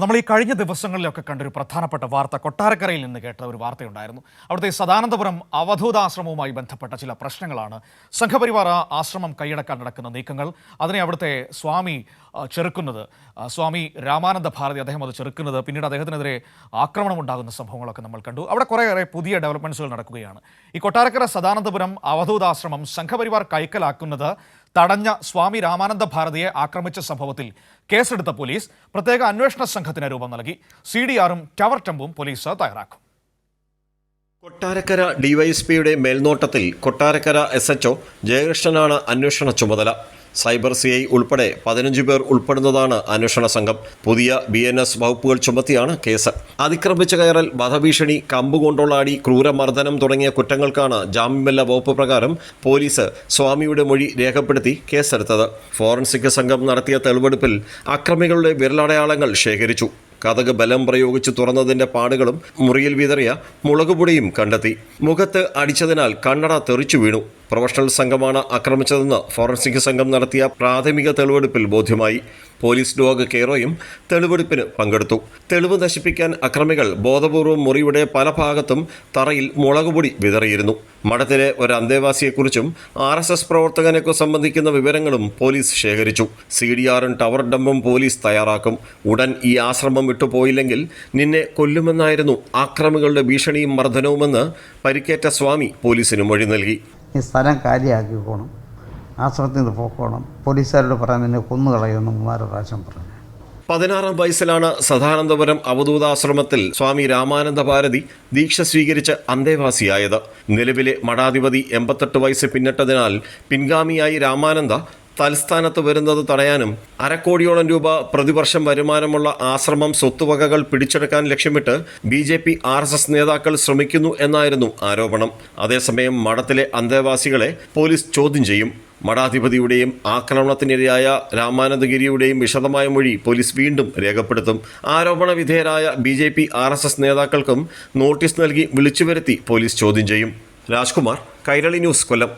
നമ്മൾ ഈ കഴിഞ്ഞ ദിവസങ്ങളിലൊക്കെ കണ്ടൊരു പ്രധാനപ്പെട്ട വാർത്ത കൊട്ടാരക്കരയിൽ നിന്ന് കേട്ട ഒരു വാർത്തയുണ്ടായിരുന്നു. അവിടുത്തെ സദാനന്ദപുരം അവധൂതാശ്രമവുമായി ബന്ധപ്പെട്ട ചില പ്രശ്നങ്ങളാണ്. സംഘപരിവാർ ആശ്രമം കൈയടക്കാൻ നടക്കുന്ന നീക്കങ്ങൾ, അതിനെ അവിടുത്തെ സ്വാമി ചെറുക്കുന്നത്, സ്വാമി രാമാനന്ദ ഭാരതി അദ്ദേഹം അത് ചെറുക്കുന്നത്, പിന്നീട് അദ്ദേഹത്തിനെതിരെ ആക്രമണം ഉണ്ടാകുന്ന സംഭവങ്ങളൊക്കെ നമ്മൾ കണ്ടു. അവിടെ കുറേയേറെ പുതിയ ഡെവലപ്മെൻറ്റ്സുകൾ നടക്കുകയാണ്. ഈ കൊട്ടാരക്കര സദാനന്ദപുരം അവധൂതാശ്രമം സംഘപരിവാർ കൈക്കലാക്കുന്നത് തടഞ്ഞ സ്വാമി രാമാനന്ദ ഭാരതിയെ ആക്രമിച്ച സംഭവത്തിൽ കേസെടുത്ത പോലീസ് പ്രത്യേക അന്വേഷണ സംഘത്തിന് രൂപം നൽകി. CDRും ടവർ ടെമ്പും പോലീസ് തയ്യാറാക്കും. കൊട്ടാരക്കര ഡിവൈഎസ്പിയുടെ മേൽനോട്ടത്തിൽ കൊട്ടാരക്കര SHO ജയകൃഷ്ണനാണ് അന്വേഷണ ചുമതല. സൈബർ CI ഉൾപ്പെടെ 15 പേർ ഉൾപ്പെടുന്നതാണ് അന്വേഷണ സംഘം. പുതിയ BNS വകുപ്പുകൾ ചുമത്തിയാണ് കേസ്. അതിക്രമിച്ചു കയറൽ, വധഭീഷണി, കമ്പുകൊണ്ടുള്ളാടി, ക്രൂരമർദ്ദനം തുടങ്ങിയ കുറ്റങ്ങൾക്കാണ് ജാമ്യമില്ലാ വകുപ്പ് പ്രകാരം പോലീസ് സ്വാമിയുടെ മൊഴി രേഖപ്പെടുത്തി കേസെടുത്തത്. ഫോറൻസിക് സംഘം നടത്തിയ തെളിവെടുപ്പിൽ അക്രമികളുടെ വിരലടയാളങ്ങൾ ശേഖരിച്ചു. കതക് ബലം പ്രയോഗിച്ച് തുറന്നതിന്റെ പാടുകളും മുറിയിൽ വിതറിയ മുളകുപൊടിയും കണ്ടെത്തി. മുഖത്ത് അടിച്ചതിനാൽ കണ്ണട തെറിച്ചു വീണു. പ്രൊഫഷണൽ സംഘമാണ് ആക്രമിച്ചതെന്ന് ഫോറൻസിക് സംഘം നടത്തിയ പ്രാഥമിക തെളിവെടുപ്പിൽ ബോധ്യമായി. പോലീസ് ഡോഗ് കെയറോയും തെളിവെടുപ്പിന് പങ്കെടുത്തു. തെളിവ് നശിപ്പിക്കാൻ അക്രമികൾ ബോധപൂർവം മുറിയുടെ പല ഭാഗത്തും തറയിൽ മുളകുപൊടി വിതറിയിരുന്നു. മഠത്തിലെ ഒരു അന്തേവാസിയെക്കുറിച്ചും RSS പ്രവർത്തകനെയൊക്കെ സംബന്ധിക്കുന്ന വിവരങ്ങളും പോലീസ് ശേഖരിച്ചു. CDRും ടവർ ഡമ്പും പോലീസ് തയ്യാറാക്കും. ഉടൻ ഈ ആശ്രമം വിട്ടുപോയില്ലെങ്കിൽ നിന്നെ കൊല്ലുമെന്നായിരുന്നു ആക്രമികളുടെ ഭീഷണിയും മർദ്ദനവുമെന്ന് പരിക്കേറ്റ സ്വാമി പോലീസിന് മൊഴി നൽകി. ഈ സ്ഥലം കാലിയാക്കിക്കോണം, ആശ്രമത്തിൽ നിന്ന് പോക്കോണം, പോലീസുകാരോട് പറയാൻ നിന്നെ കൊന്നുകളയുമെന്ന് 3 പ്രാവശ്യം പറഞ്ഞു. 16-ാം വയസ്സിലാണ് സദാനന്ദപുരം അവധൂതാശ്രമത്തിൽ സ്വാമി രാമാനന്ദ ഭാരതി ദീക്ഷ സ്വീകരിച്ച് അന്തേവാസിയായത്. നിലവിലെ മഠാധിപതി 88 വയസ്സ് പിന്നിട്ടതിനാൽ പിൻഗാമിയായി രാമാനന്ദ തലസ്ഥാനത്ത് വരുന്നത് തടയാനും 1/2 കോടിയോളം രൂപ പ്രതിവർഷം വരുമാനമുള്ള ആശ്രമം സ്വത്തുവകകൾ പിടിച്ചെടുക്കാൻ ലക്ഷ്യമിട്ട് BJP RSS നേതാക്കൾ ശ്രമിക്കുന്നു എന്നായിരുന്നു ആരോപണം. അതേസമയം മഠത്തിലെ അന്തേവാസികളെ പോലീസ് ചോദ്യം ചെയ്യും. മഠാധിപതിയുടെയും ആക്രമണത്തിനിരയായ രാമാനന്ദഗിരിയുടെയും വിശദമായ മൊഴി പോലീസ് വീണ്ടും രേഖപ്പെടുത്തും. ആരോപണ വിധേയരായ BJP RSS നേതാക്കൾക്കും നോട്ടീസ് നൽകി വിളിച്ചുവരുത്തി പോലീസ് ചോദ്യം ചെയ്യും. രാജ്കുമാർ, കൈരളി ന്യൂസ്, കൊല്ലം.